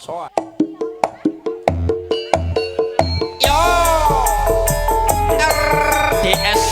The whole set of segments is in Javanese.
Soal. Yo RDS.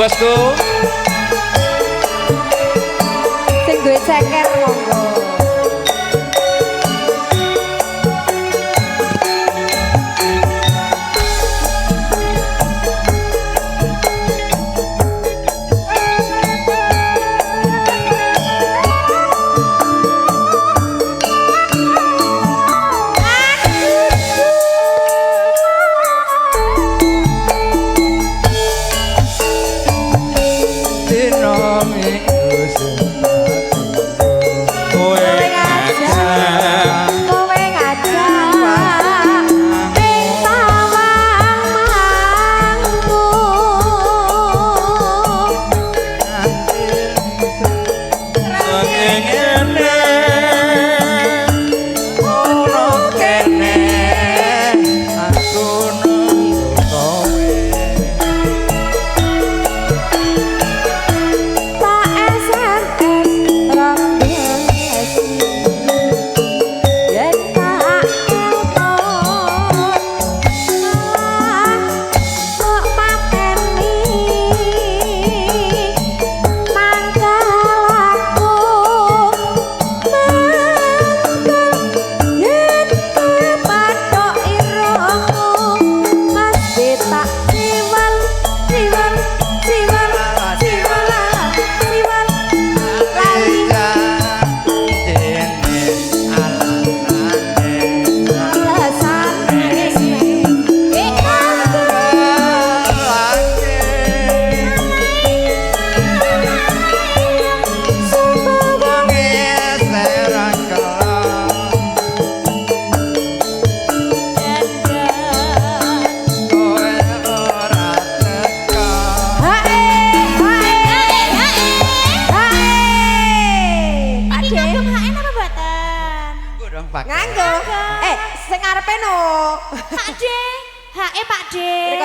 Bosku sing duwe ceker monggo. Dino minggu sing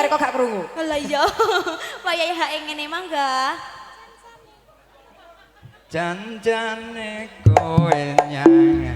Kok gak krungu? Lah iya. Wayahe hak ngene mangga. Janjane kowe nyang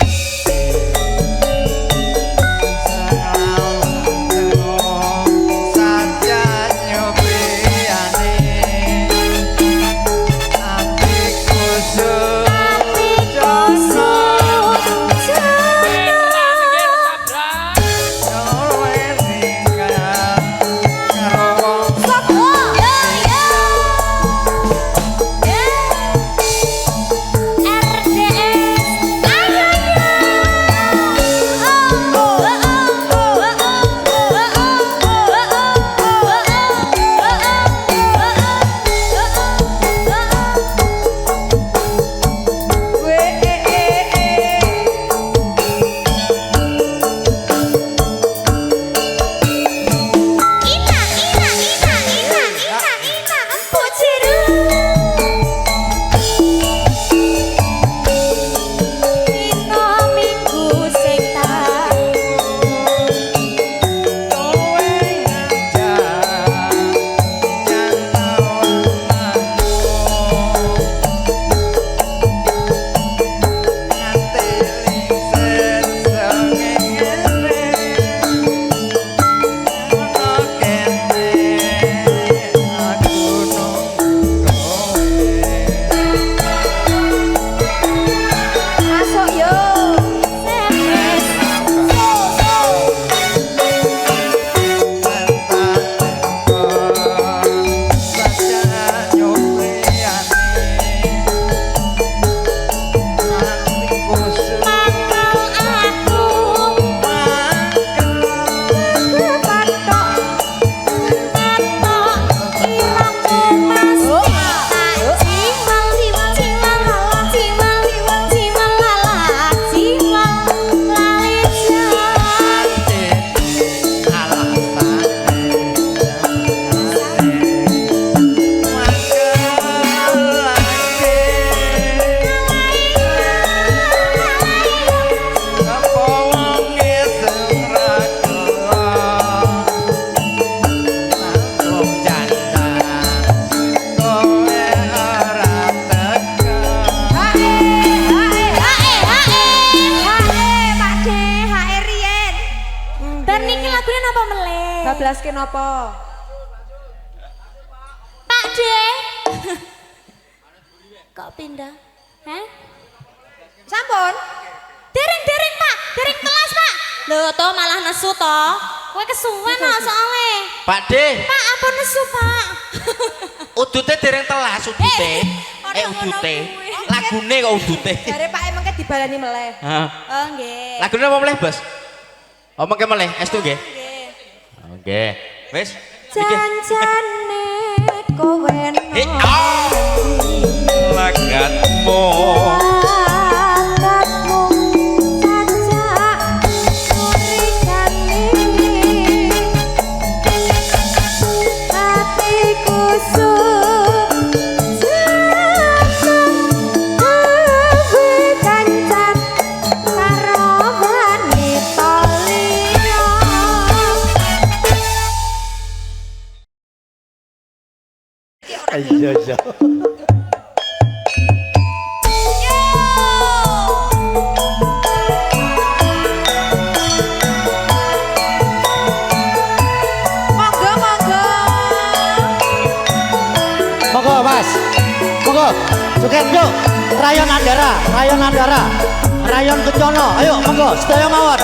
Bablaskin apa? Pak D. Kok pindah? Hah? Sampun? Dereng Pak, dereng kelas Pak. Loh toh malah nesu toh. Kowe kesuwen lah soalnya. Pak D. Pak apa nesu Pak? Udute dereng telas udute. Udute. Lagune kok udute. Jare Pak emangke dibalani meleh. Heeh. Oh nggih. Lagune apa meleh, Bos? Oh mengke meleh, estu nggih. Oke, wes. Janjane kowe lagatmu. Hatiku Suket yuk. Rayon Andara, Rayon Andara. Rayon Kecono. Ayo monggo sedaya mawon.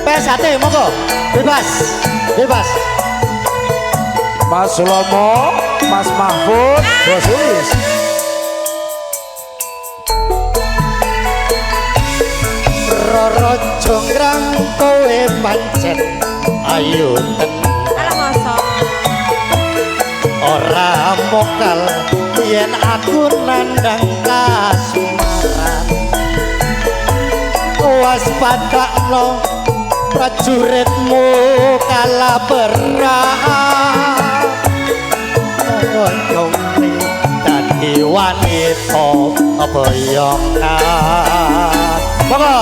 PSHT monggo. Bebas. Bebas. Mas Sulomo, Mas Mahfud, Bos Ulis. Roro jonggrang kowe pancen ayu tenan. Alah masa. Ora mokal yen aku nandang kasmaran. Waspadakno prajuritmu kala perang. Nyong dadi wanita boyongan. Monggo.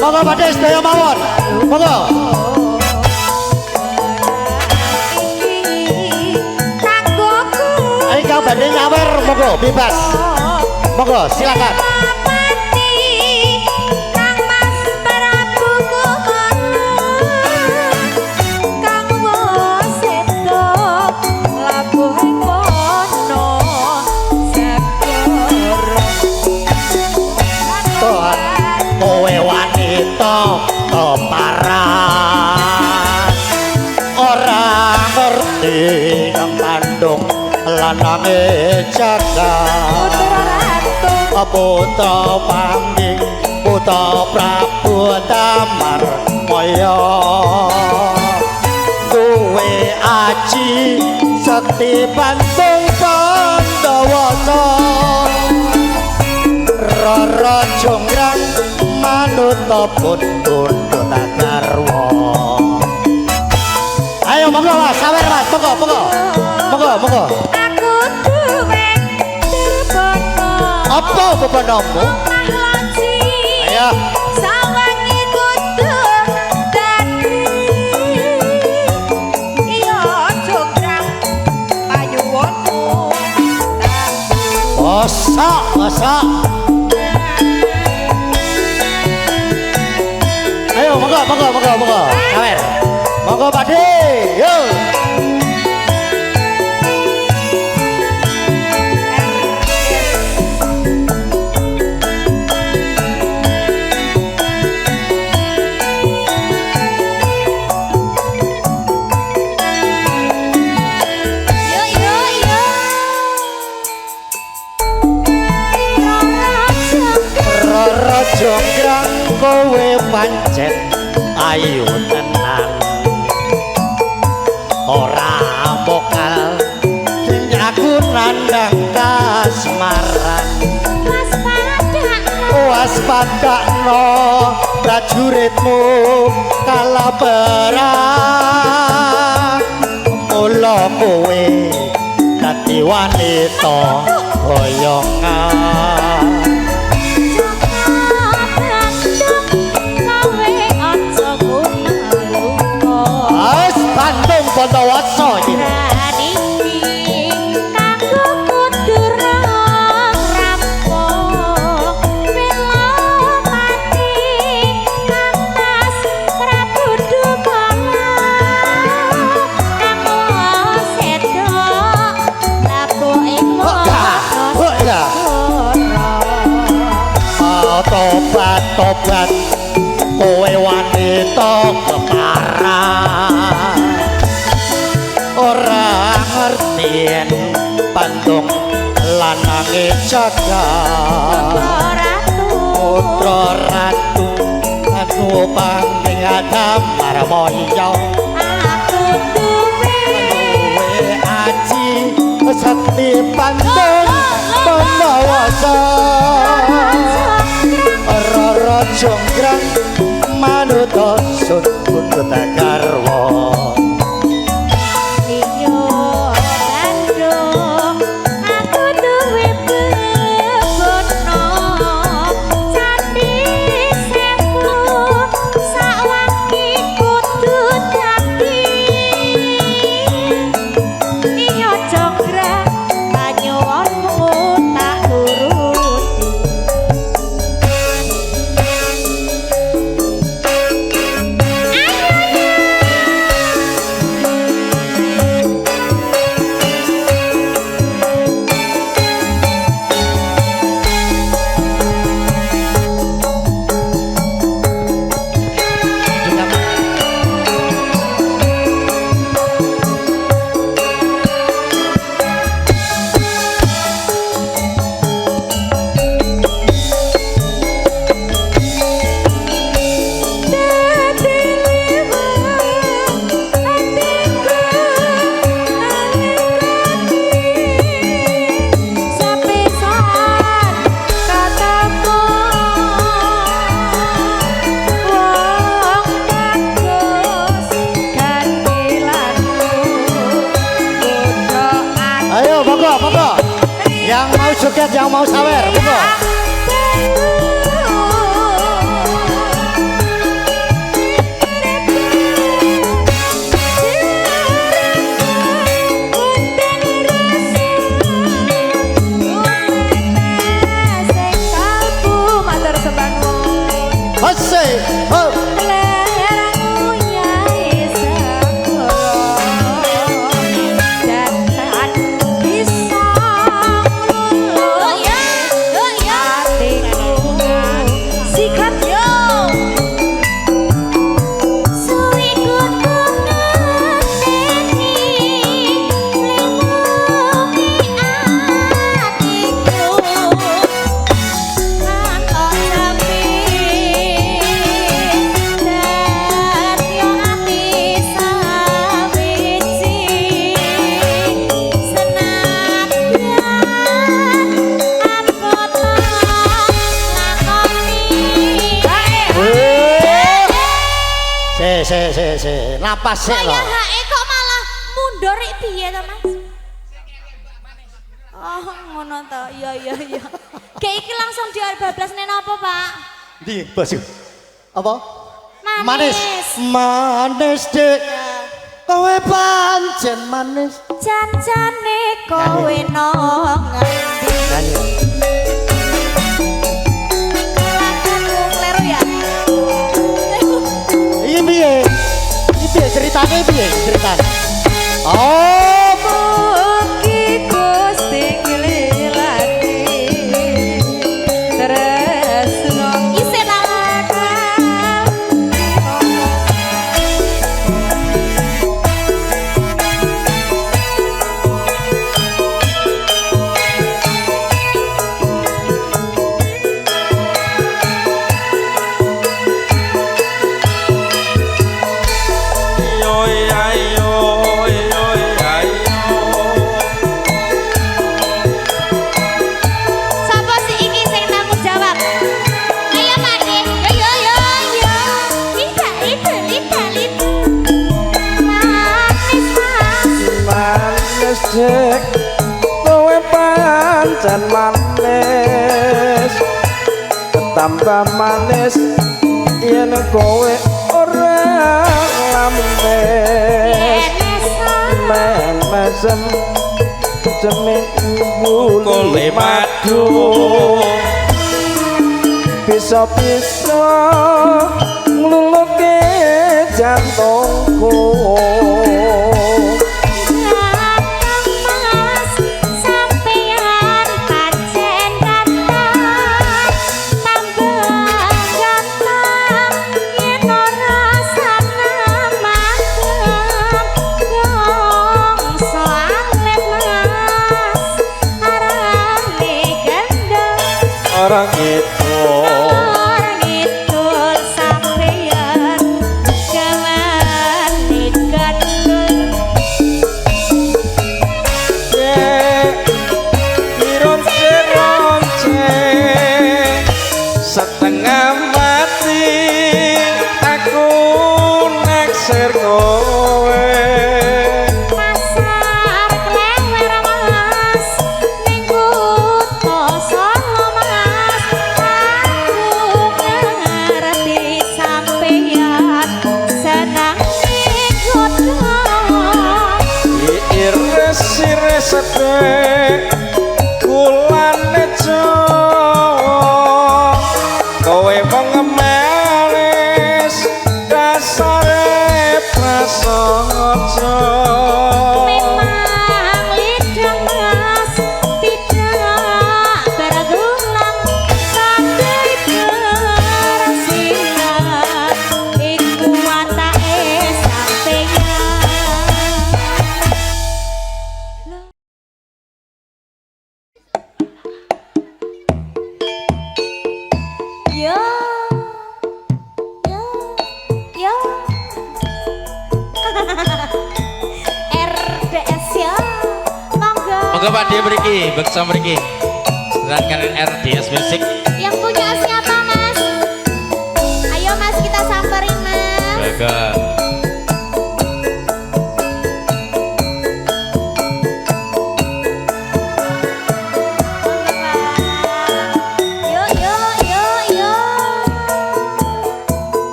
Monggo badhe sedaya mawon. Monggo. Kau badhe nyawer monggo bebas. Monggo silakan. Kowe wanita keparan ora ngerti nang kandung lanange jagat putra pangging putra Prabu Damar Maya kowe aji sekti bantung Pandawasa Roro jonggrang manut pundhut garwa. Ayo monggo Mas, sawer Mas, monggo, monggo. Monggo, monggo. Aku duwe dirbono. Apa bebanamu? Ayo. Sawangi kudu dadi. Iya jonggrang payuwanmu. Masak, masak. Ayo monggo, monggo, monggo, monggo. Sawer. Monggo Pakde. Yo. Roro jonggrang kowe pancen ayu tenan. Ora mokal sing aku nandang kasmaran. Waspadakno prajuritmu kala perang. Mula kowe dadi wanita boyongan. Bandung Pandawasa iki. Tobat kowe wanita keparan ora ngertien Bandung lanange jagat putra ratu aku pangling Damar Maya aku duwe aji sakti Bandung Pandawasa Roro jonggrang manut sun pundhut garwa. Iyo Bandung aku duwe bebono candi sewu sawangi kudu dadi. Iyo jonggrang banyuwanmu joget yang mau sawer monggo. Hose, ho. Se napas sik lho. Kayak kok malah mundur iki piye to, Mas? Oh, ngono to. Iya. Kayak iki langsung diobablasne napa, Pak? Ndi, Bos? Apa? Manis. Manis Dik. Kowe pancen manis. Jancane kowe nang ngendi? Kleru ya. Iki piye? Iki piye ceritane piye? Ceritane. Oh, Mugi Gusti nglilani tresno Isih akal. Sapa sih iki sing tanggung jawab? Ayo Pak De. Yo. Lita. Manis Mas. Manis Dik, kowe pancen manis. Tambah manis yen kowe ora lamis. Mesem cemik bule madu bisa-bisa ngluluke jantungku. Mas sampeyan pancen datang tambah ganteng yen ora sanamaken gongso alit Mas arane gendeng Orang itu orang itu sampeyan gawane gandeng dironce-ronce setengah mati aku naksir kowe. pasar klewer Mas ning kutha Solo Mas aku ngerti sampeyan senang ikut Iris-iris sedek kulane Jawa, kowe wong manis dasare prasaja. memang lidah Mas tidak bergulang tapi bersinar iku watake sampeyan. Yo, RDS ya, monggo. Monggo Pak De mriki, beksa mriki. Sedangkan RDS Music. Yang punya siapa Mas? Ayo Mas kita samperin Mas. Monggo.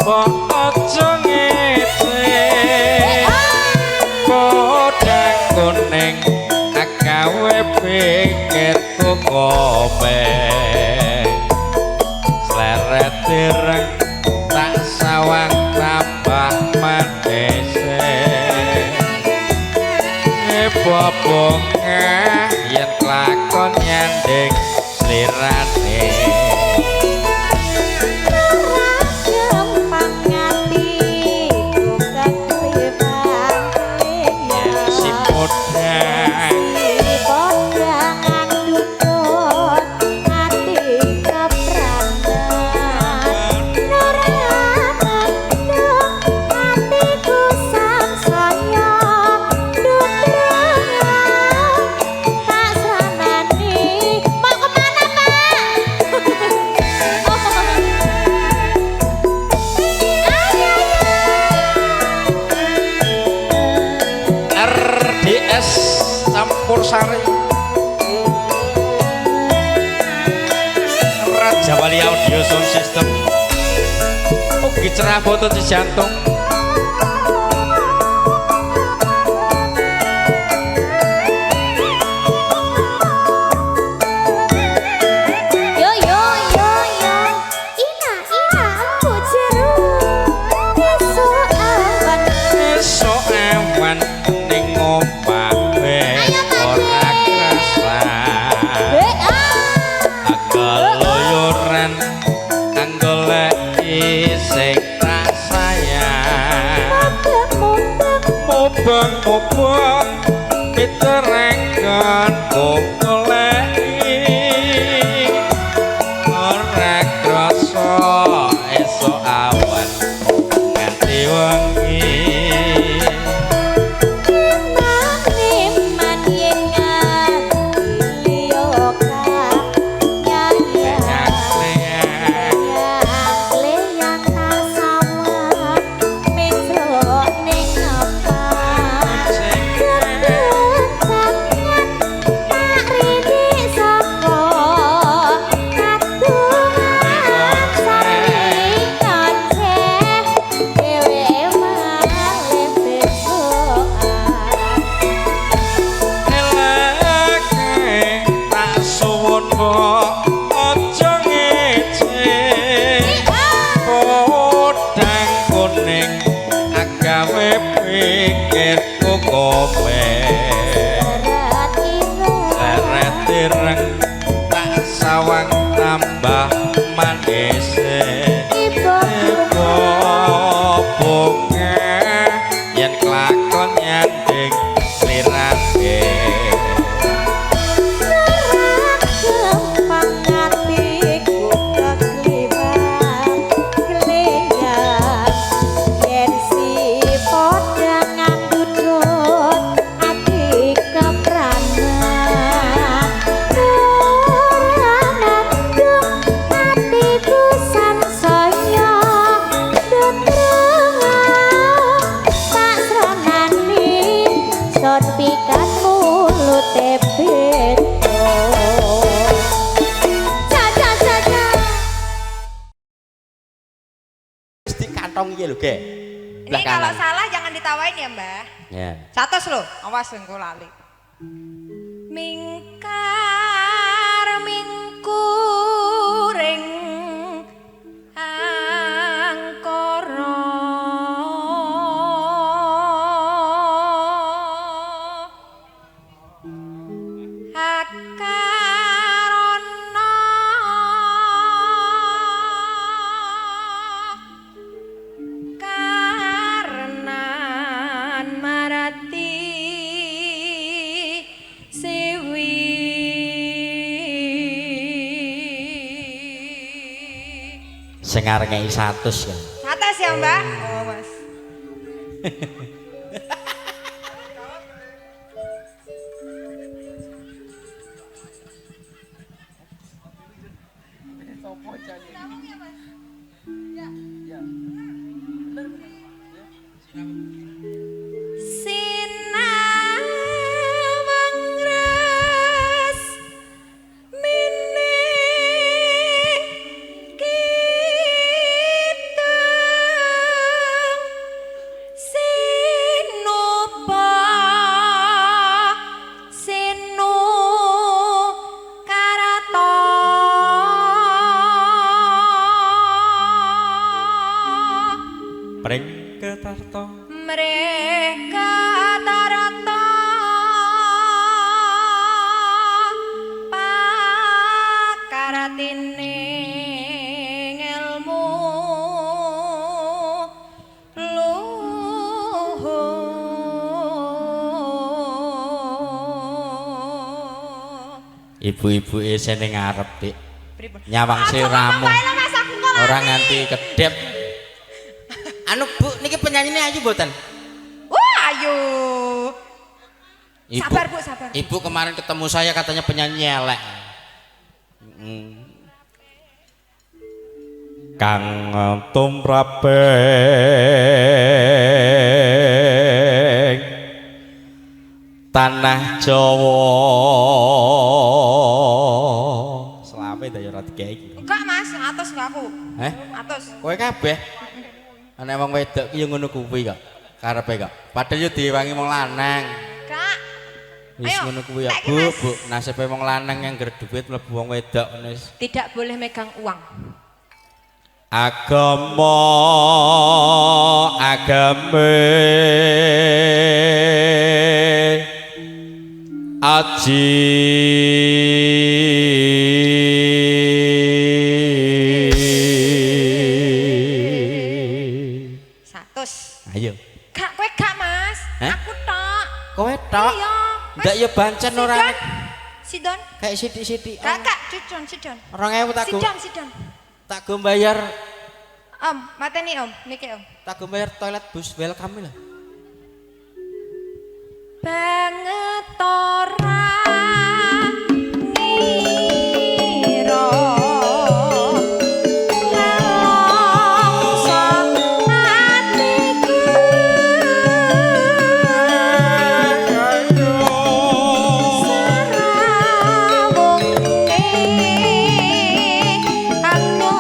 mbok aja ngece kodang kuning agawe pikirku kopeng sleret direng tak sawang tambah manese bobonge yen lakon nyanding slirane campur sari Raja Wali Audio Sound System ugi cerah foto di jantung yo yo yo yo ina ina aku jeru besok awan ning omah ora krasa keloyoran anggoleki sing tak sayang mubeng-mubeng piterengan goleki ora krasa esuk awan nganti wengi sawang tambah manis bunga yen kelakon nyanding slirane kantong iya lho, Ge. Ini kalau salah jangan ditawain ya, Mbah. Ya. Catos loh, awas engko lali. Mingkar mingkuring angkara akarana karenan marati siwi Sing arengei 100 kan. 100 ya, Mbak? Oh, Mas. Pring ketarta mereka tarata pakaratine ilmu luhur. ibu-ibu sing ngarep Dik. Pripun? Nyawang siramu. Aja Mas aku kok Orang lali. nganti kedep. Anu Bu, niki penyanyine ayu mboten? Wah, ayo. Ibu, Sabar Bu, sabar. Ibu kemarin ketemu saya katanya penyanyi elek. Kang tumraping tanah Jawa. Selawe ta ya ora digawe iki. Enggak Mas, atus enggak aku. Atus. Kowe kabeh. Ana wong wedok ki yo ngono kuwi kok. Karepe kok. Padahal yo diwangi wong lanang. Kak. Wis Ayo, ngono kuwi ya, tak iki, Bu, Mas. Bu. Nasibe wong lanang yang ngger dhuwit mlebu wong wedok wis. Tidak boleh megang uang. Agama agame aji Satus. Ayo. Kak, kowe gak Mas? Hah? Aku tok. Kowe tok. Iya. Ndak yo bancen ora Sidon. kayak sithik-sithik. Kakak, Sidon. 2000 tak go. Sidon. Tak go bayar, Om, mateni Om, niki Om. tak go bayar toilet bus welcome lah. Banget ora ngira nelongso atiku sarawunge aku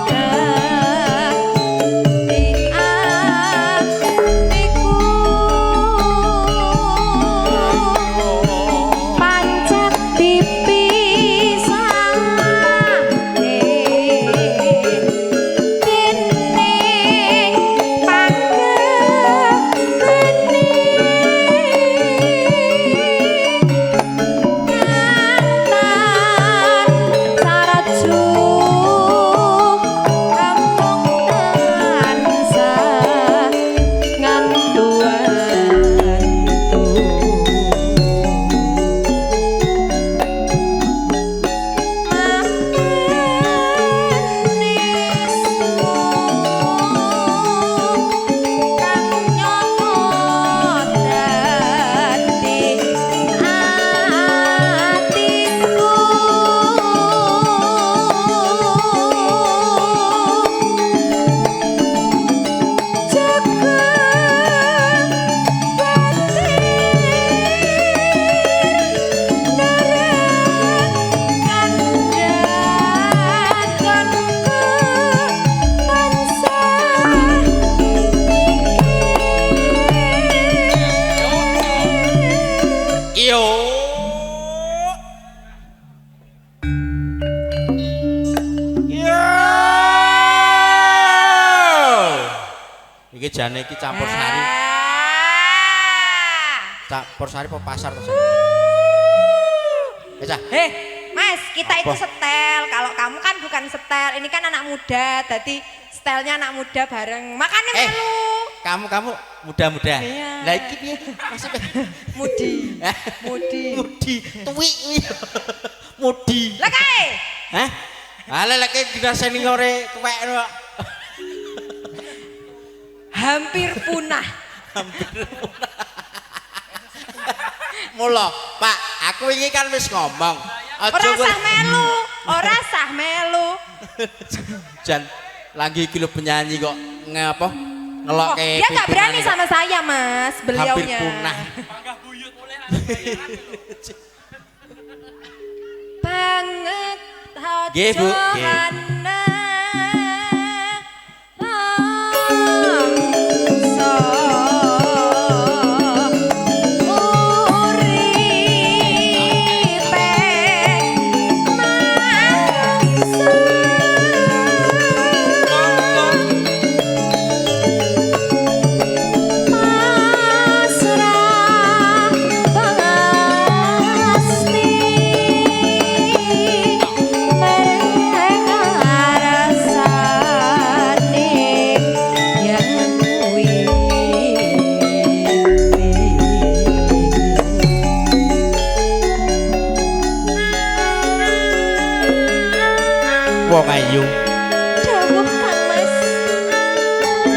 dadi atiku pancet dipisah dening panggeni saraju kampung tansah nganduan Iyo. Iyo. Iki jane iki campur sari. Campur sari apa pasar to? Wis ah. Heh, Mas, kita itu Apa? setel. Kalau kamu kan bukan setel, ini kan anak muda, jadi setelnya anak muda bareng. Makanya melu. Kamu muda-muda. Iya. Lah iki piye maksudnya? Mudi. Mudi. Mudi, tuwik kuwi. Mudi. Lah kae. Hah? Ala lek dirasani ngore tuwekno. Hampir punah. Mula, Pak, aku ini kan wis ngomong. Ora sah melu, ora sah melu. Jan lagi iki lho penyanyi kok ngapa? Ngelokke Dia nggak berani pimpinannya kok. sama saya, Mas, beliaunya. Hampir punah. Banget Nggih, Bu. Nggih. hajana langsa uripe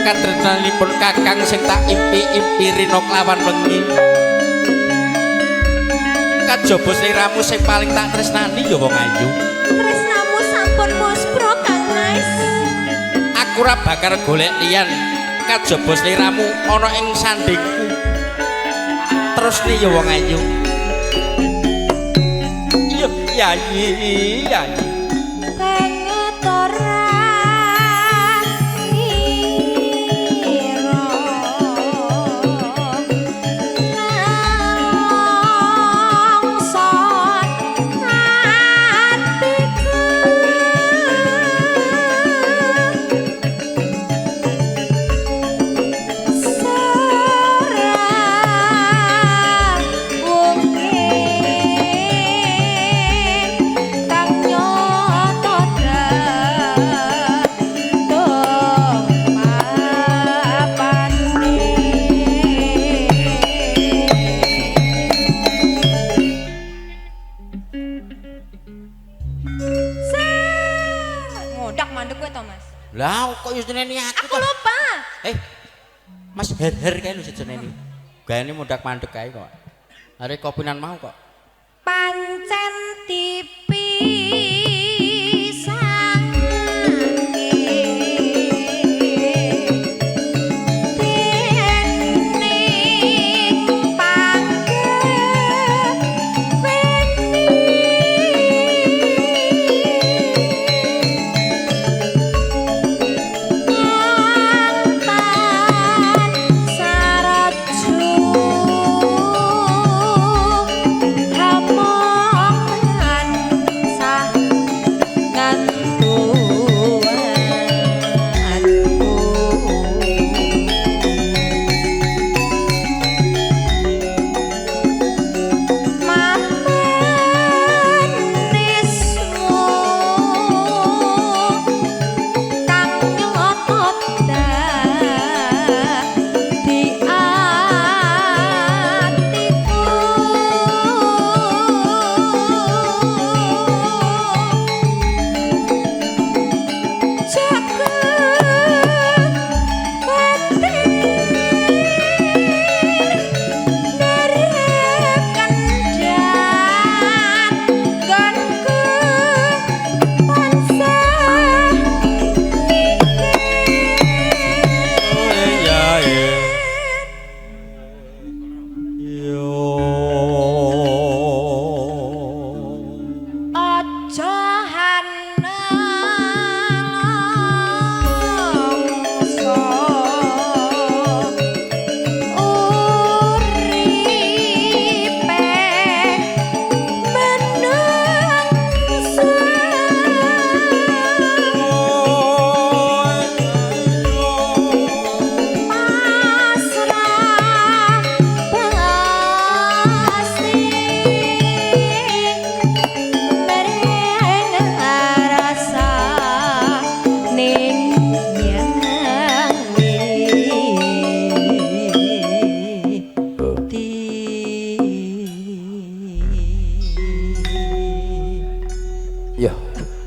katresnanipun kakang sing tak impi-impi rina klawan wengi. Kajaba sliramu sing paling tak tresnani ya wong ayu. Tresnamu sampun muspro Kang Mas. Aku ora bakal golek liyan kajaba sliramu ana ing sandingku. Terus nih ya wong ayu. Iya, yayi, yayi. Banget ora Lah kok yo jeneni aku Aku lupa. Mas her-her kae lho jeneni. Gayane mundak mandek kae kok. Are kopinan mau kok. Pancen tipi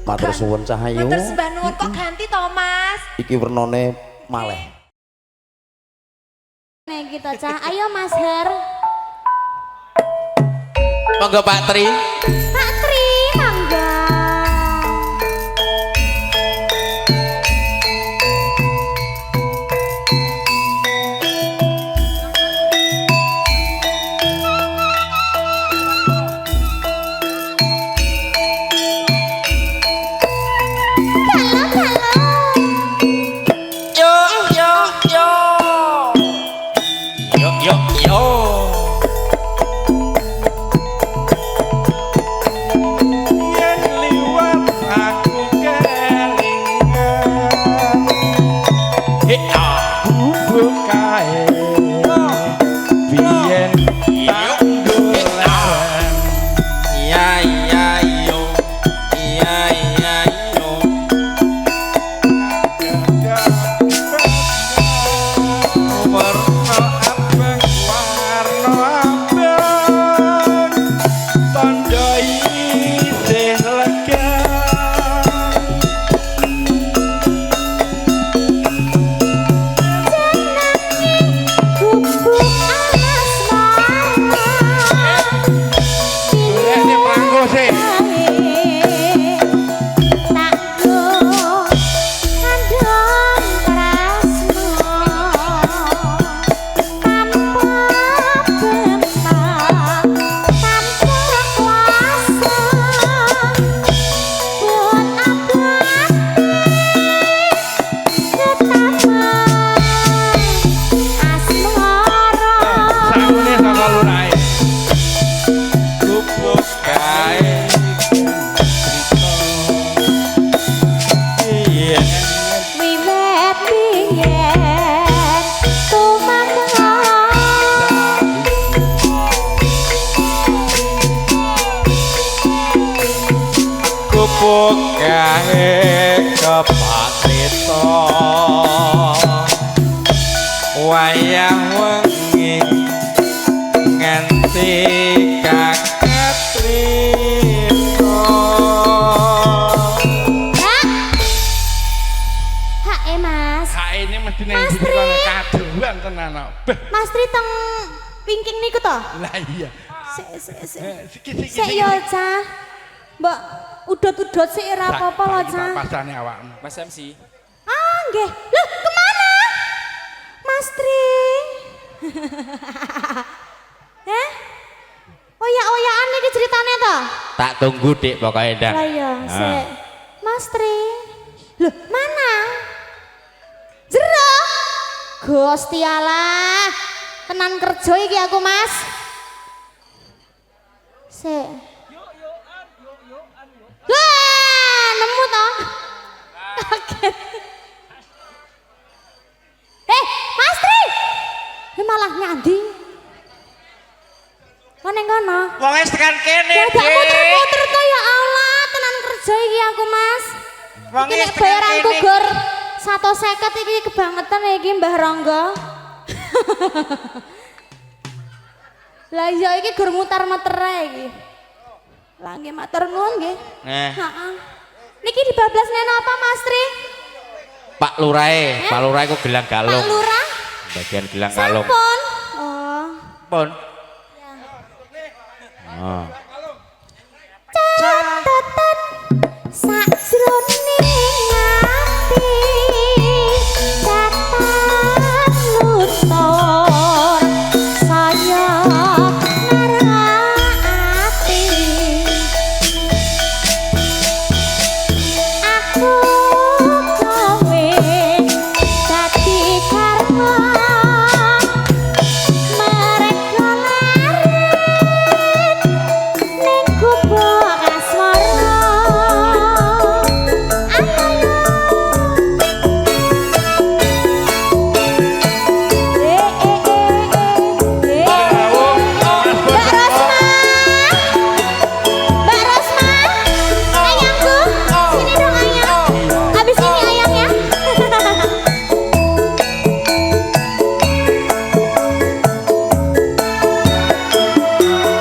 Matur suwun Cahayu. Matur sembah nuwun kok ganti to, Mas. Iki wernane maleh. Nek kita Cah, ayo Mas Her. Monggo Pak Tri. Pak Tri, monggo. gahe kepakrita wayah wengi nganti kaget rito. Hak Mas. Hak ini mesti nang Mas ndi Tri. kono kaduan tenan kok. Beh, Mas Tri teng wingking niku to? lah iya. Sik yo Cah. Mbak udut-udut sik ora apa-apa lho Cah. Pasane awakmu. Mas MC. Ah, nggih. Loh, kemana? Mas Tri. Heh? Oyak-oyakan iki ceritane to? Tak tunggu Dik pokoknya Ndang. Lah iya, sik. Mas Tri. Loh, mana? Jero. Gusti Allah. Tenan kerja iki aku, Mas. Sik. Lah, nemu to? Kaget. Mas Tri. Malah nyandi. Kok ning kono? Wong wis tekan kene, Dadak muter-muter to ya Allah, tenan kerja iki aku, Mas. Wong Iki wis nek tekan bayaranku kene. gur 150 iki kebangetan iki Mbah Rangga. Lah iya iki gur muter-muter ae iki. Lah nggih matur nuwun nggih. Heeh. Niki dibablasne napa Mas Tri? Pak Lurahe, Pak Lurahe ku gelang galung. Pak Lurah? Bagian gelang galung. Sampun. Oh. Pun. Oh. Catatan sajroning ati catatan lutor saya narati aku kowe dadi karma mereka larit ning gubuk asmara Mbak Rosma, ayangku, sini dong ayang. Habis ini ayangnya.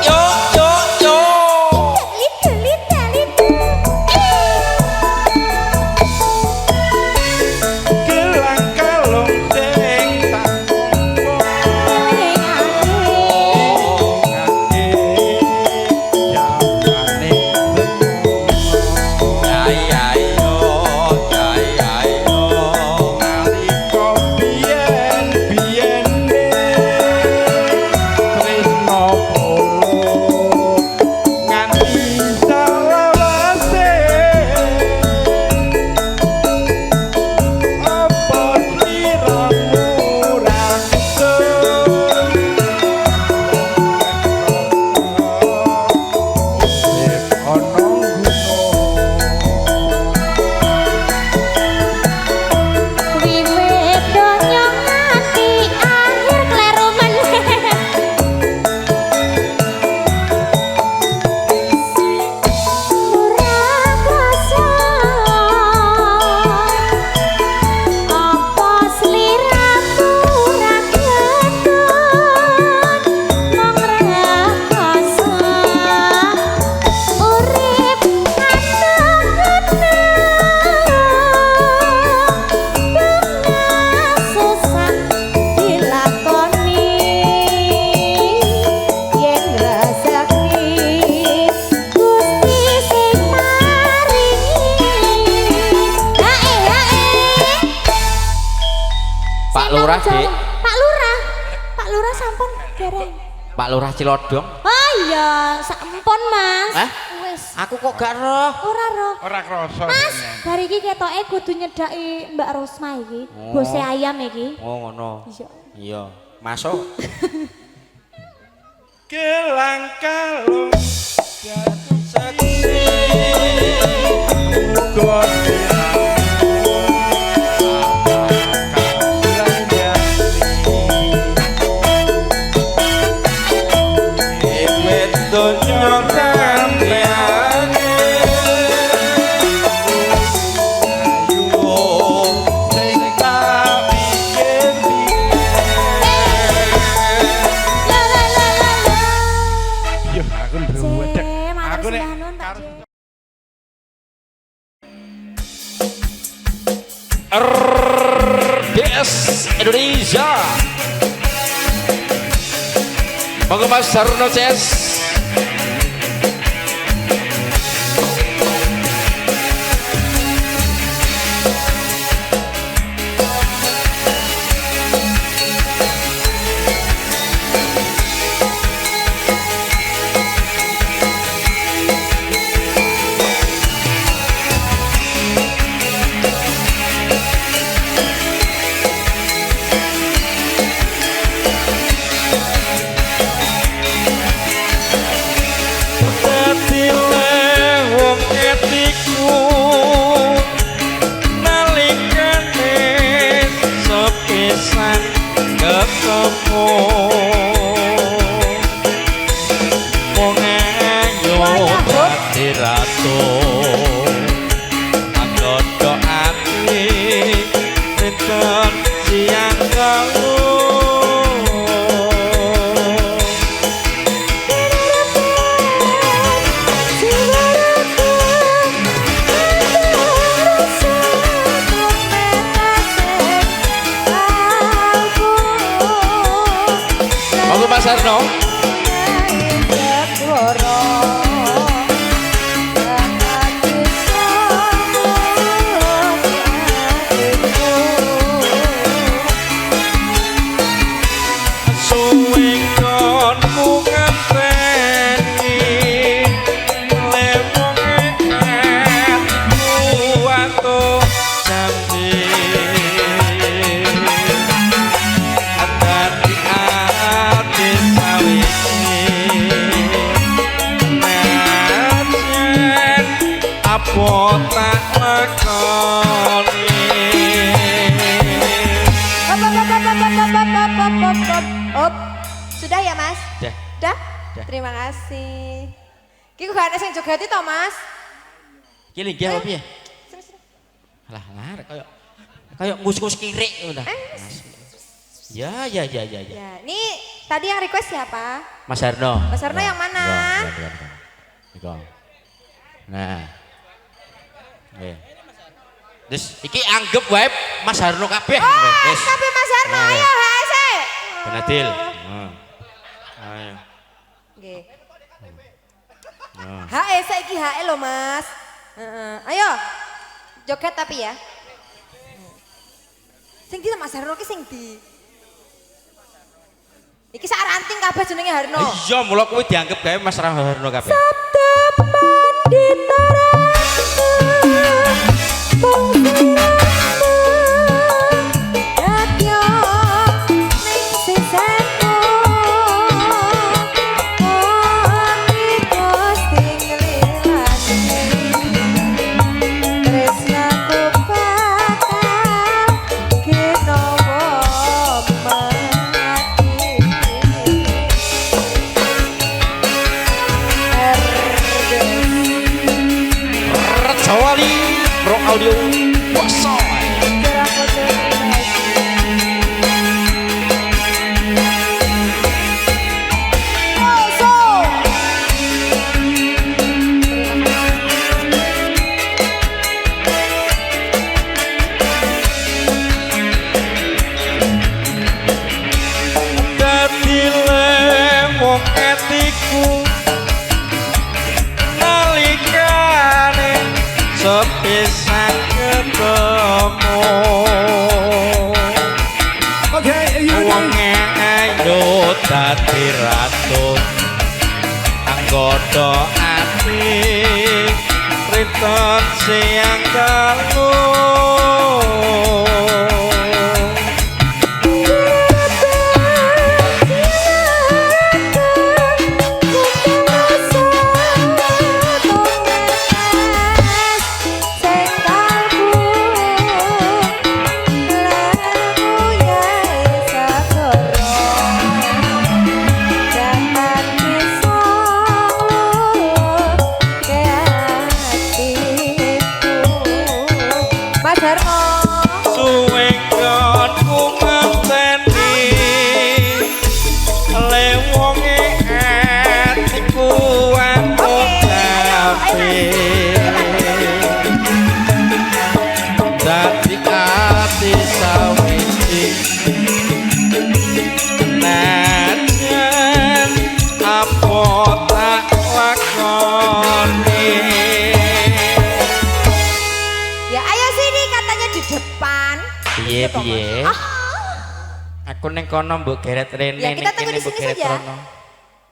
Yo yo yo. Lidu, lidu, lidu. Gelang kalung sing tak tompo ngati jamane nalika biyen-biyene tresno polo nganti salawase apa sliramu Wiwit donya nganti akhir kleru meneh. Ora kuasa apa sliramu ra ketut mong ra kuasa urip susah dilakoni yen rezeki Gusti sing maringi Pak Lurah, Dik. Pak Lurah sampun dereng. Pak Lurah Cilodong. Oh iya, sampun Mas. Hah? Wis. Aku kok gak roh. Ora roh. ora krasa Mas, jenengan. bar iki ketoke kudu nyedaki Mbak Rosma iki. Oh. Bose ayam iki. Oh ngono. Iya. Iya. Masuk. Gelang kalung Seksi. uga donya sampeyan Jazz Indonesia. Monggo Mas Harno Jazz. Mas Arno. Sudah ya Mas? Sudah. Terima kasih. Ki kok gak ana sing jogati to Mas? Ki linggih apa piye? Alah ngarep kaya ngus-ngus kirik ngono. Ya. Ya, ini tadi yang request siapa? Mas Harno. Mas Harno yang mana? Iko. Nah. Oke. Terus iki anggap wae Mas Harno kabeh. Wis. Kabeh Mas Harno, ayo HSC. Benadil. Ayo. Nggih. HSC iki HE lho Mas. Ayo. Joget tapi ya. Sing di Mas Harno ki sing di. Iki sak ranting kabeh jenenge Harno. Iya, mula kuwi dianggap gawe Mas Harno kabeh. Sabda panditara Audio Wasoy. Sepisah ketemu wonge ayo dadi ratu anggodo ati riton siang kalu piye? Aku ning kono mbok geret rene Ya, ning kita tunggu kene di mbok sini geret saja. rono.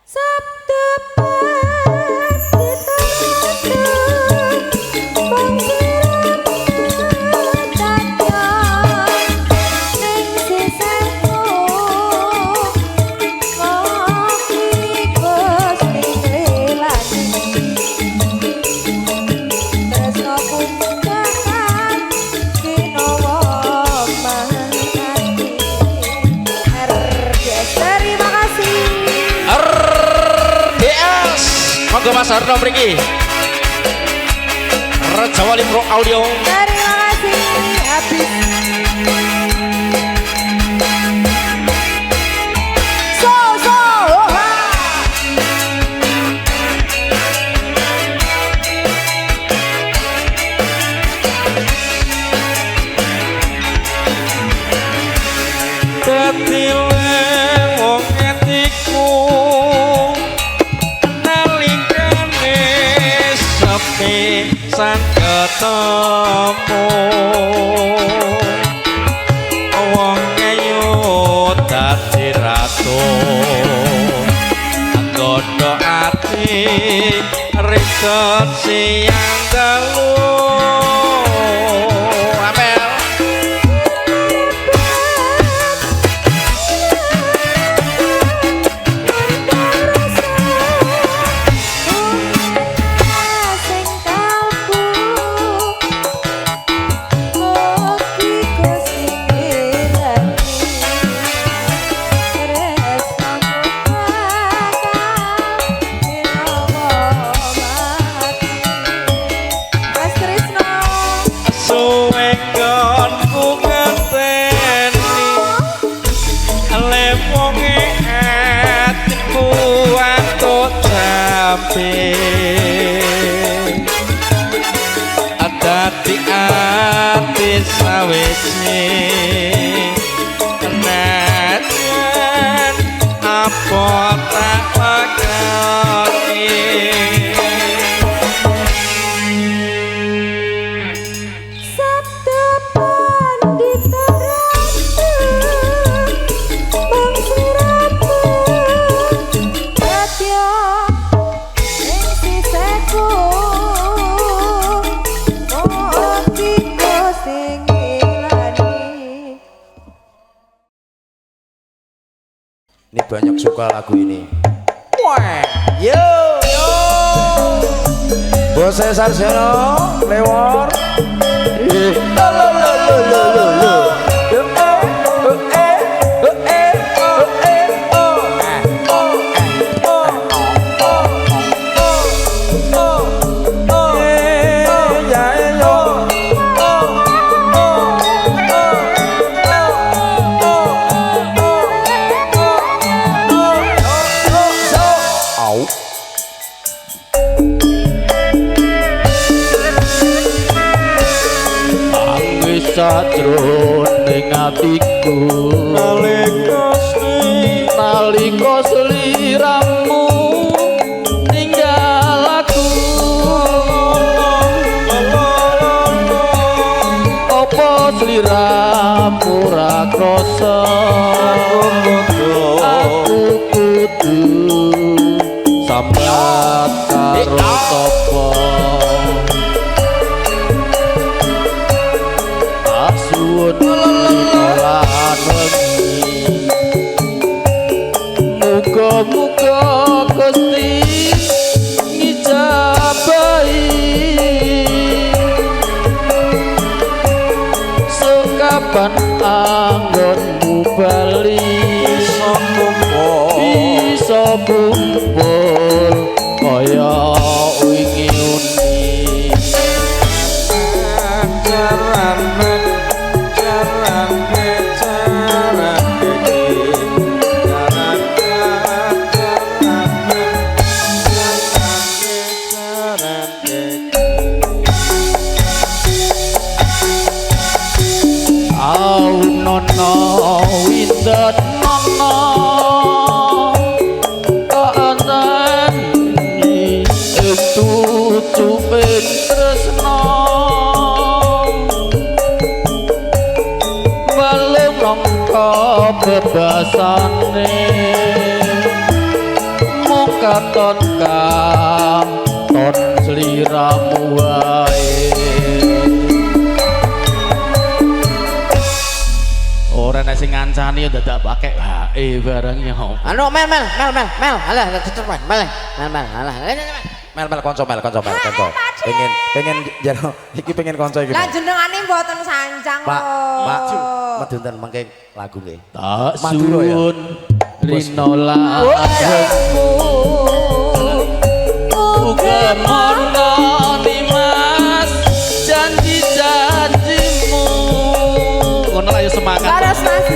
Sabtu Terima kasih. RDS monggo Mas Arno mriki Rejawali Pro Audio. Terima kasih. Habis. Dadi wong atiku nalikane sepi sang ketemu wong ayu dadi ratu anggono ati riset siang dalu apel Adati ati sawise najan apa tak lakoni Sabtu pandita ratu bangsa ratu Satya ing sisaku mokiko sing ilani. Ini banyak suka lagu ini. wah Yo, yo. Bos Sarjono, Lewor. Lo lo lo lo lo lo lo. Sajroning atiku nalika sliramu ninggal aku apa sliramu ra krasa aku kudu sambat karo sapa asuwun lan wengi muga-muga Gusti ngijabahi sekaban anggonmu bali bisa kumpul kaya wingi uni nono windet nono kaanteni itu cuping tresno mongko bebasane mung katon katon sliramu wae. Ora nek sing ngancani dadak pakai wae barang ya. Anu Mel. Alah cepet Mel. Alah. Mel konco. Pengen jano iki pengen konco iki. Lah jenengane mboten sanjang Pak, kok. Pak, medun ten mengke lagu nggih. Tak Madura ya? suwun rinola uga mono Mas janji-janjimu ngono ayo semangat Laras Mas.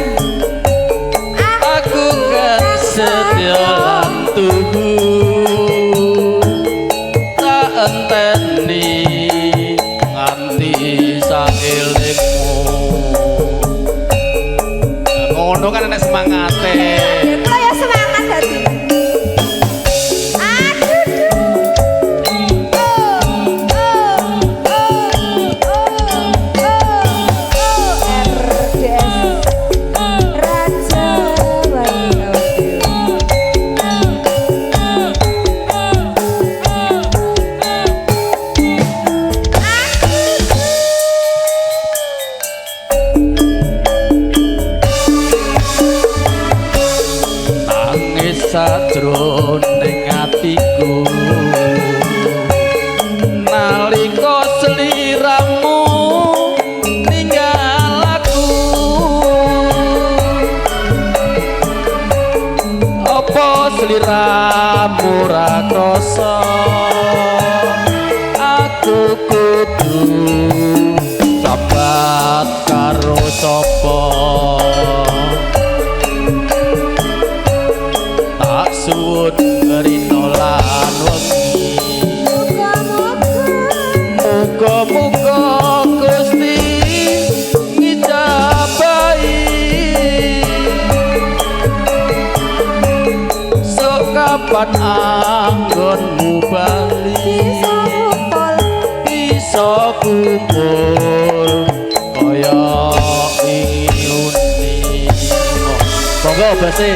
aku kan setia lan tubuh tak enteni nganti saelingmu ngono kan enek semangate. Kula ya semangat dadi. Sajroning atiku nalika sliramu ninggal aku apa sliramu ra krasa aku kudu sabat karo sapa suwun rinolan wengi muga-muga Gusti ngijabahi sok kapan anggonmu bali bisa kumpul kaya inguni monggo basi.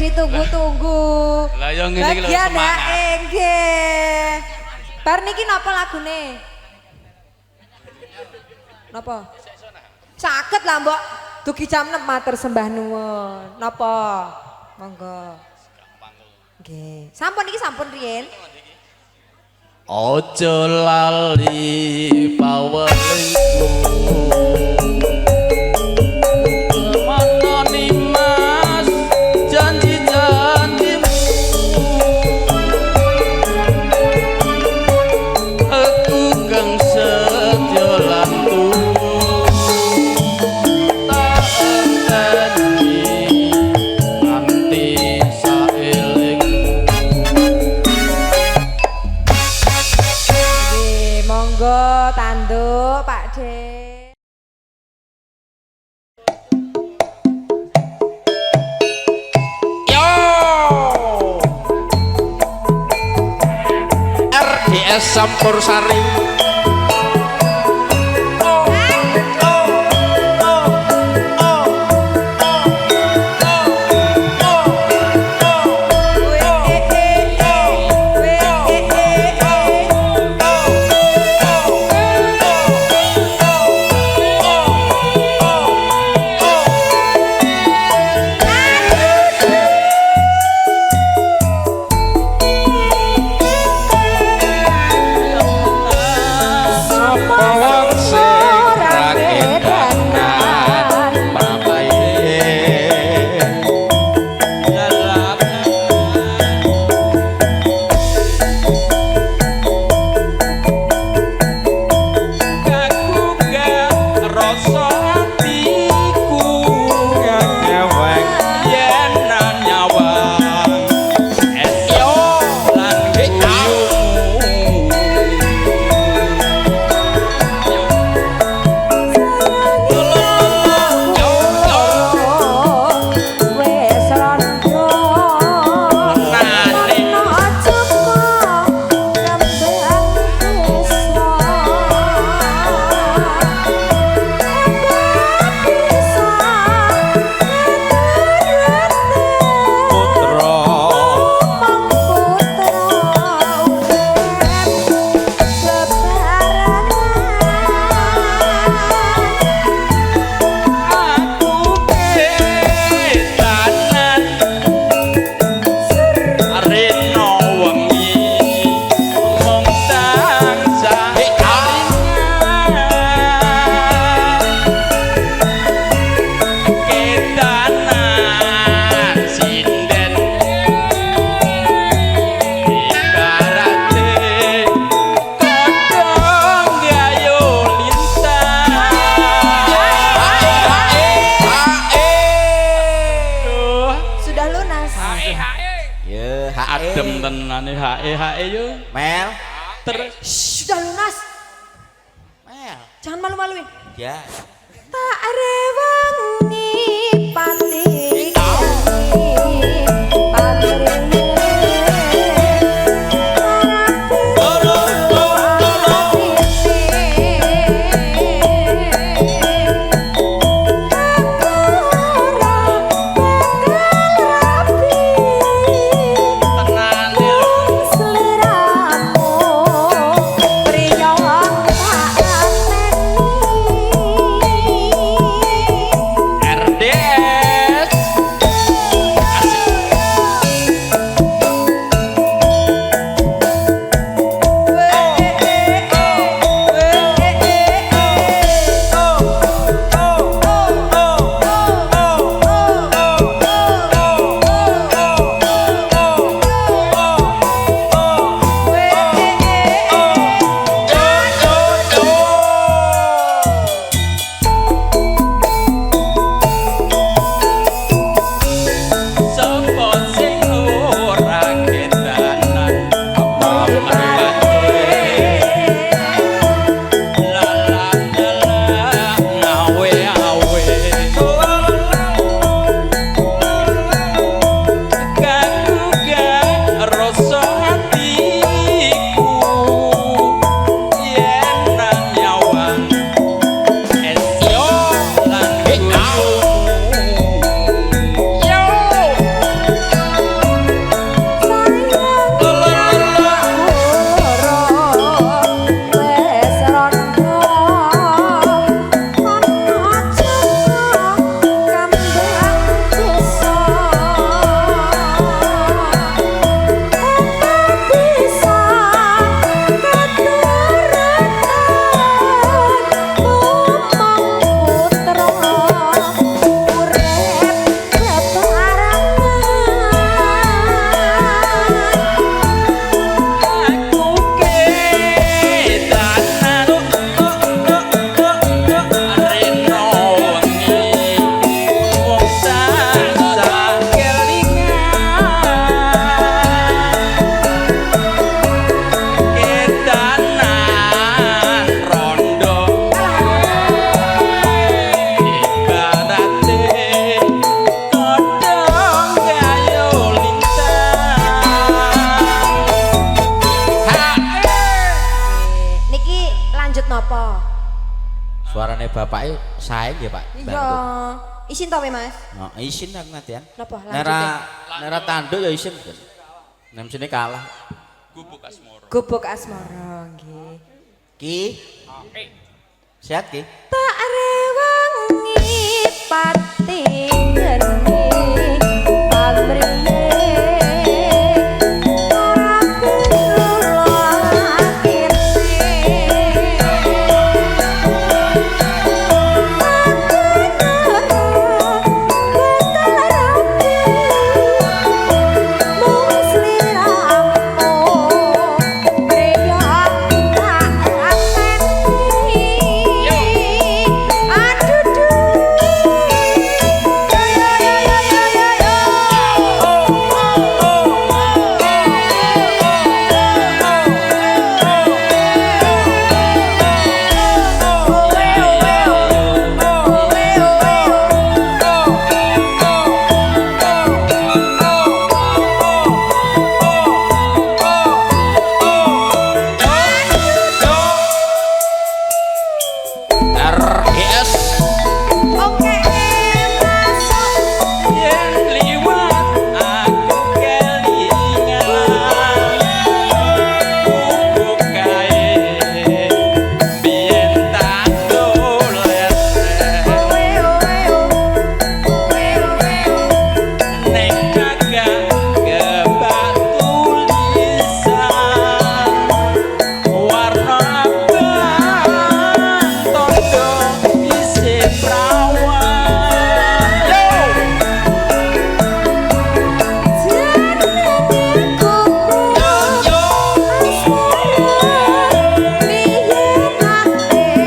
Ditunggu-tunggu. Lah yo ngene iki lho Bagian semangat. nggih. Bar niki napa lagune? Napa? Saged lah mbok dugi jam 6 matur sembah nuwun. Napa? Monggo. Nggih. Sampun iki sampun riyen. Ojo lali pawelingku manani Mas janji-janjimu aku kang setia lan tubuh tak enteni nganti saelingmu. Nggih, monggo tanduk Pak De. Yo RDS Sampur Sari. tenane hae yo. Mel. Terus Sudah lunas. Mel. Jangan malu-maluin. Ya. Tak rewangi pati RDS. Sapa sing ora kedanan la la la ngawe awe kaguga rasa atiku yen nang nyawang esyo lan yo aku kedanan reno wengi wong tansah kelingan kedanan rondo ibarate kodhong gayo Niki lanjut nopo? Suarane bapake sae nggih, Pak. Iya. Isin to Mas? Oh, isin aku ngatian. Napa Nera tanduk ya isin. Nem sini kalah. Gubuk asmara nggih. Ki. Sehat Ki? Tak rewangi pati geni pamrene ora kula RDS. Oke, masuk. yen liwat aku kelingan bubuk kae biyen tak dolet ning kagak kebak tulisan warna abang tondo isih prawan yo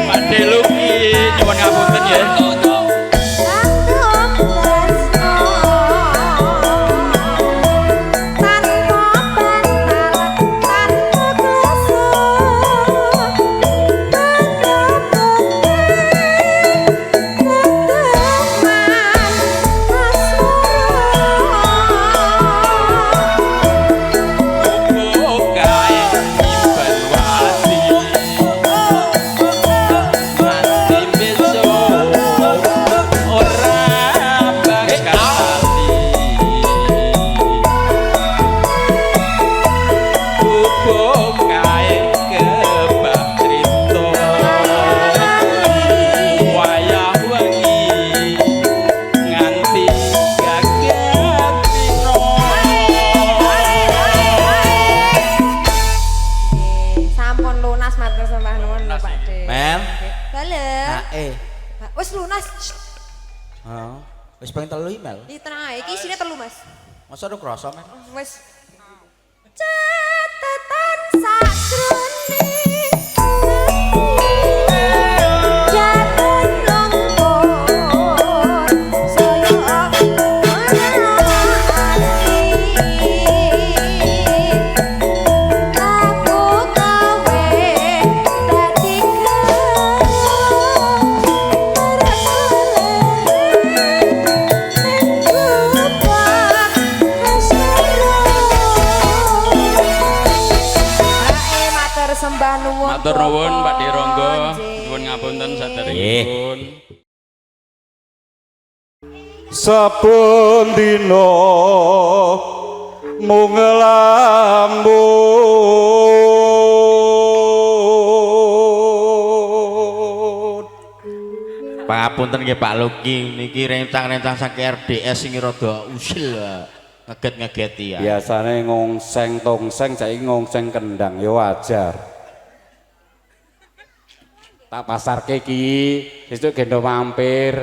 Pakde Luki nyuwun ngapunten ya. Tanpa balen. Wis lunas. Heeh. Wis ping 3 email. Iki tenang ae, iki isine 3 Mas. Masa ora krasa men. Wis catatan sakjroning jatuh nombor saya ati aku kawe dadi sembah nuwun. Matur nuwun Pak Dironggo, nuwun ngapunten saderengipun. Saben dina mung ngelamun. Pangapunten nggih Pak Luki, niki rencang-rencang saking RDS sing rada usil ngeget-ngegeti ya. Biasane ngongseng tongseng saiki ngongseng kendang ya wajar. Tak pasarke iki sesuk gendho mampir.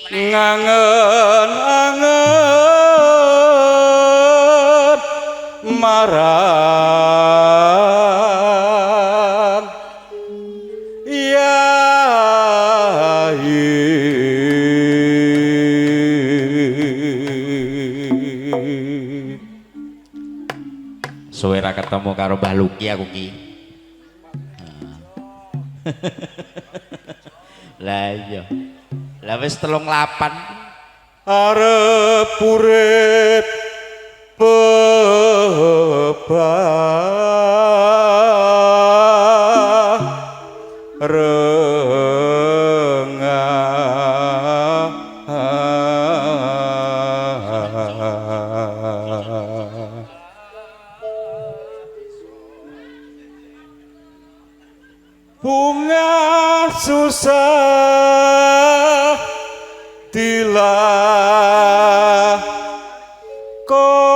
Ngangen-angen marang Suwe ra ketemu karo Mbah Luki aku ki. Lah iya. Lah wis 38. arep urip bunga susah dilah koni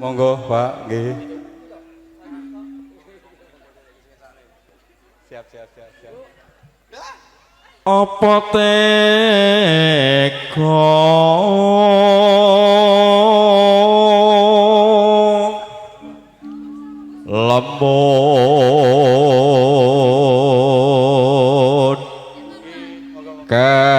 monggo Pak nggih siap Apa teko lembut kakak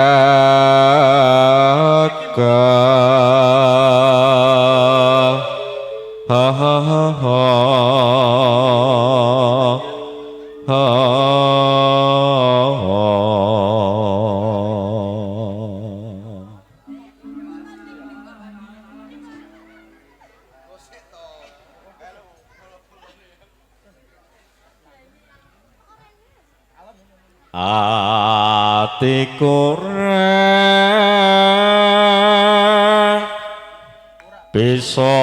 ha ha ha ha atiku rek bisa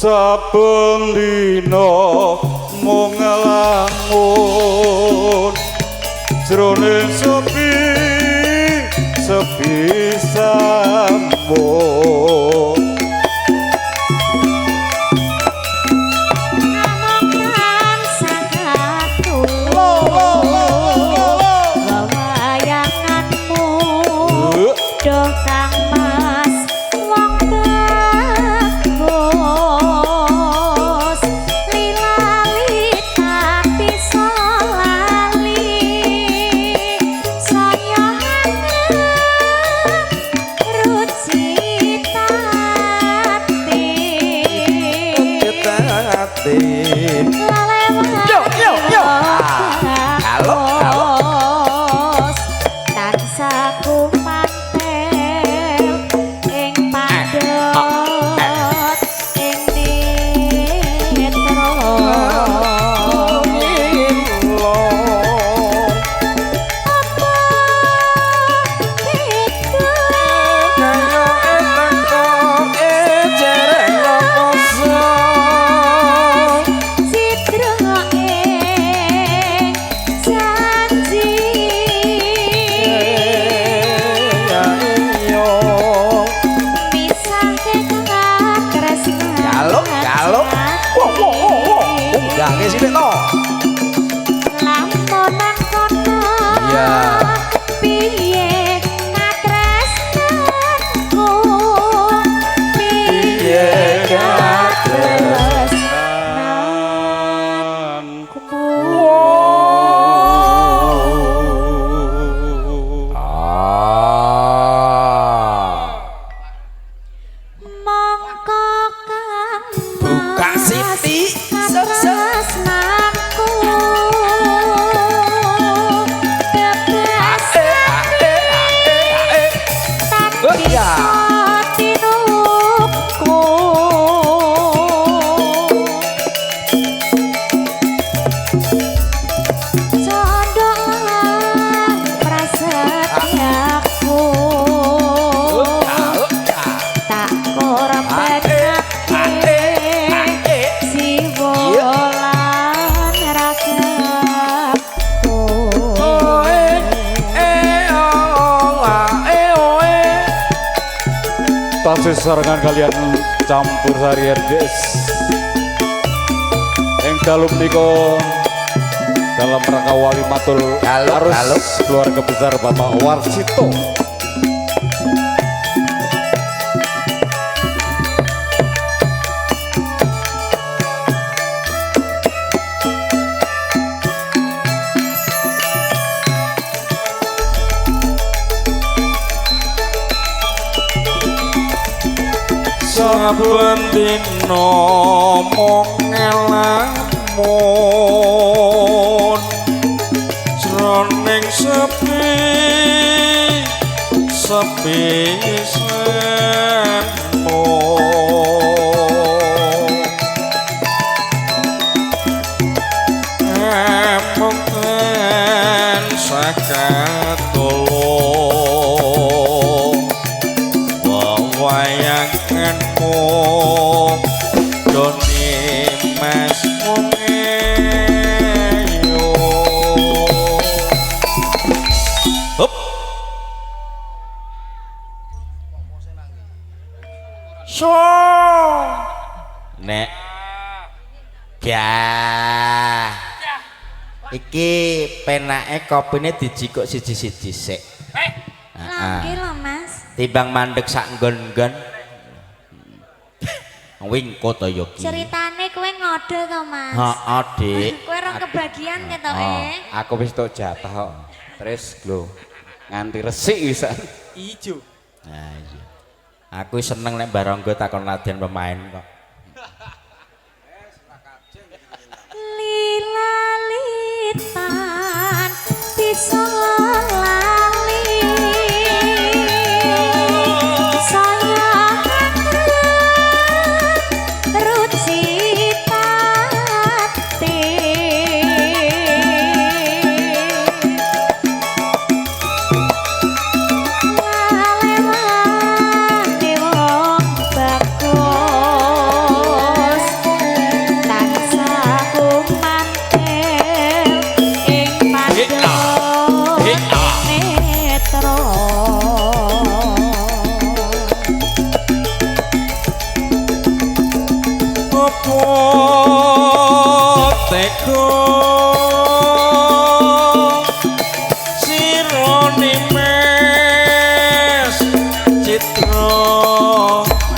saben dina mung ngelamun jroning sepi sambung Ngamongan sangatku wawayanganmu doh kang mas wong bagus lilali tapi solali saya hangat rucita sesarengan kalian campur sari RDS yang dalam niko dalam rangka walimatul arus keluarga besar Bapak Warsito. Saben dina mung ngelamun jroning sepi semu mungkin sakatulung wayanganmu doni mas mungeyo hop so nek ya iki penake kopine dijikuk siji-siji sik Langge lho Mas. timbang mandek sak nggon-nggon wingko to yogi Ceritane kowe ngode to Mas. heeh dik Kowe ora kebagian ketoke. Aku wis tok jatah kok. Terus lho nganti resik wisan. Ijo. nah iya aku seneng nek barangga takon latihan pemain kok Lilalitan bisa lali sayang rucitati ngalewati wong bagus tansah kumantel ing pandang netro opo teko sirone mes citra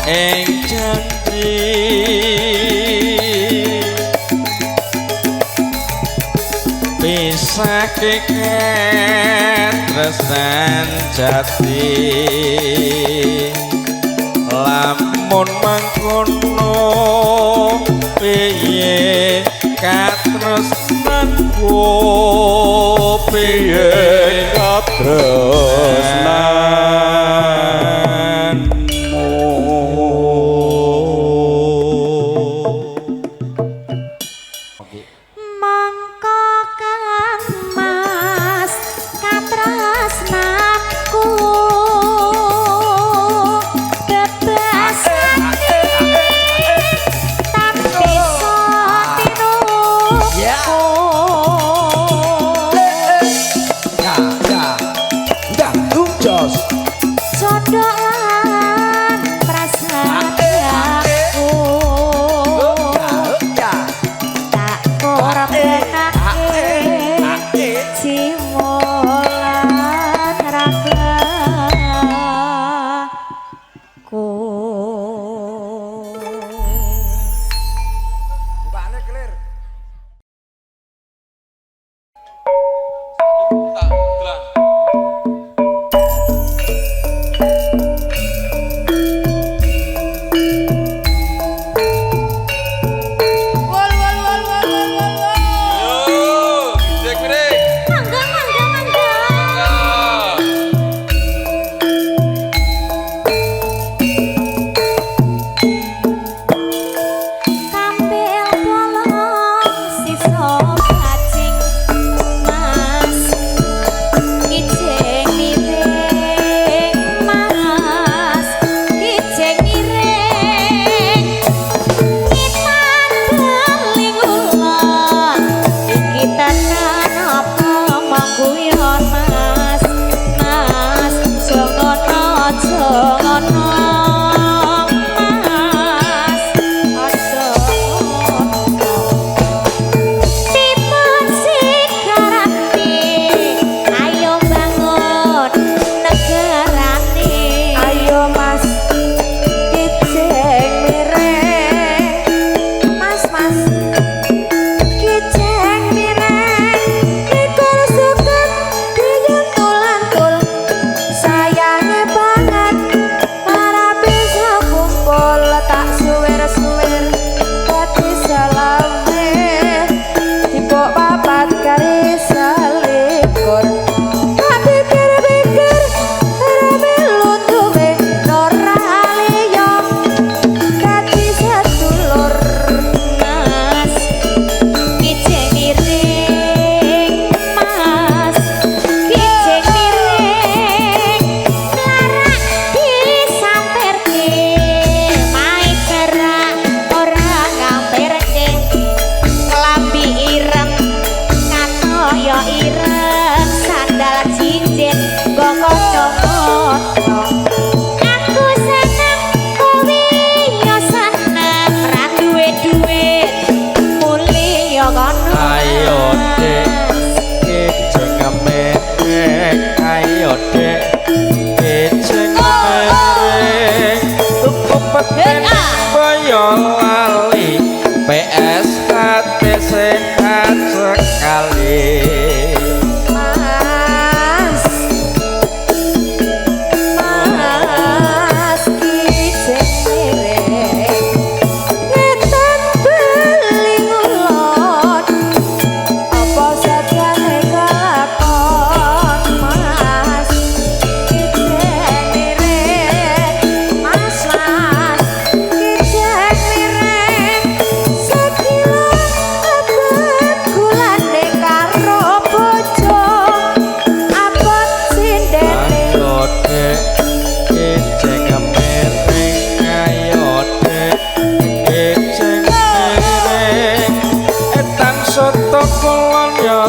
ing janji pisah tresnan jati lamun mangkono piye katresnanku piye mangka kang Mas katresnaku bebasake tapi bisa tinuku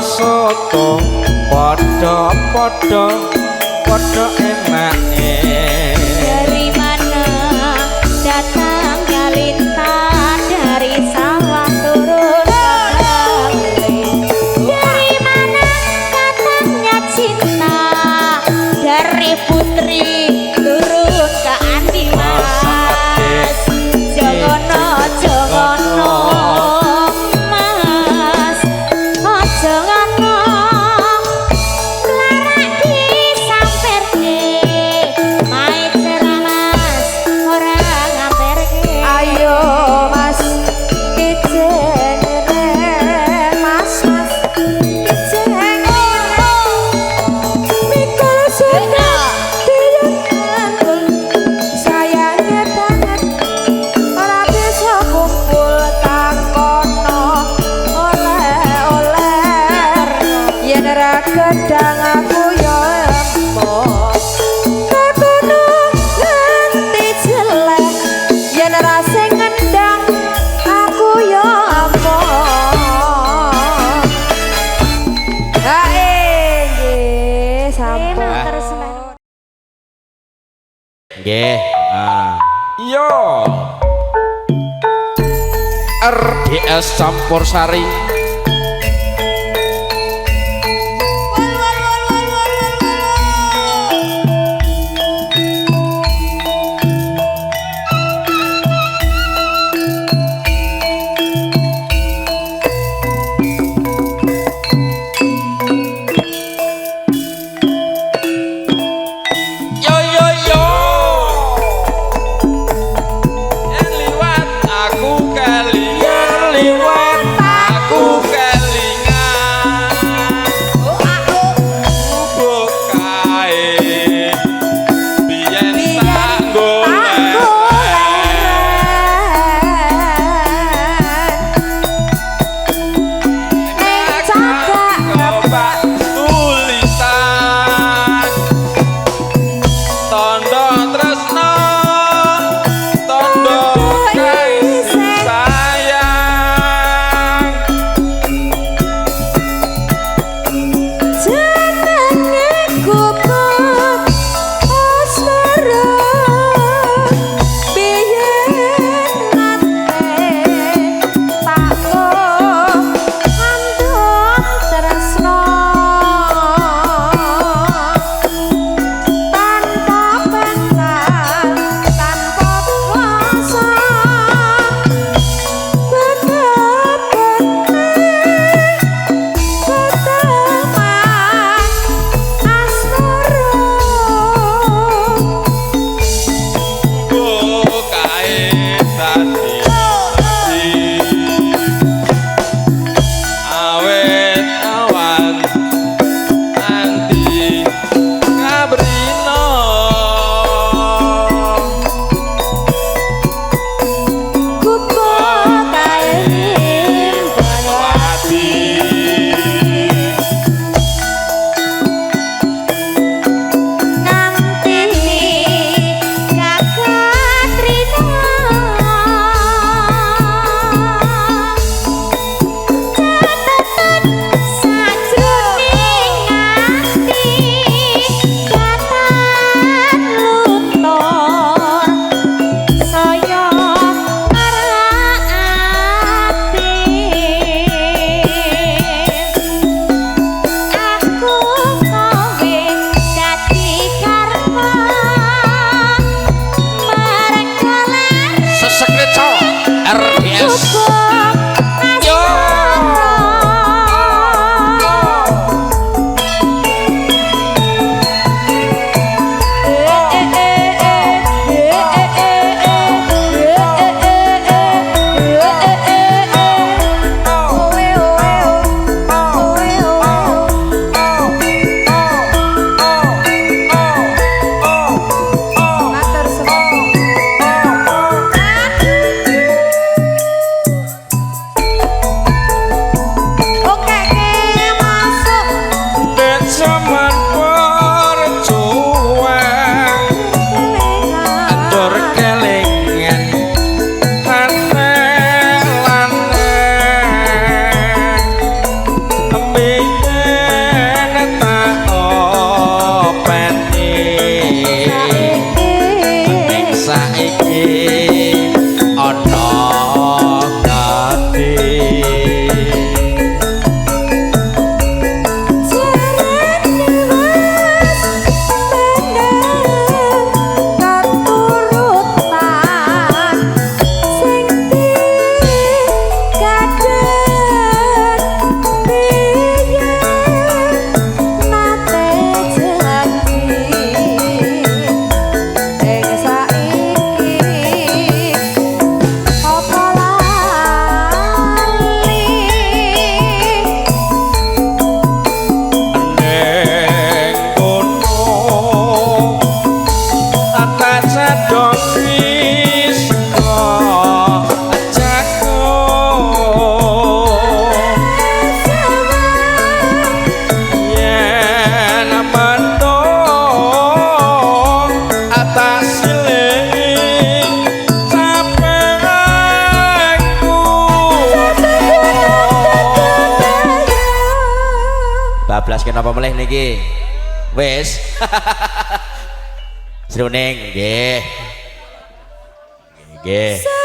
soto padha enake. Dari mana datang Galinta, dari sawah turun ke Bali. Dari mana datangnya cinta, dari putri turun ke Andi Mas. Jogono Mas, ojo ngono larak disamperke, main ceramas ora ngamperke. Ayo mas kejengere mas kejengere mikul sudah diyantul sayangnya banget ora bisa kumpul takono oleh-oleh yen ora gedang aku yo emos kakono nganti jelek yen ora sing ngendang aku yo emos. Nggih sampun terus Nggih. Yo. RDS campur sari. Yo yo yo. Liwat aku kalian liwat aku Napa melih niki? Wis. Sruning nggih. Nggih.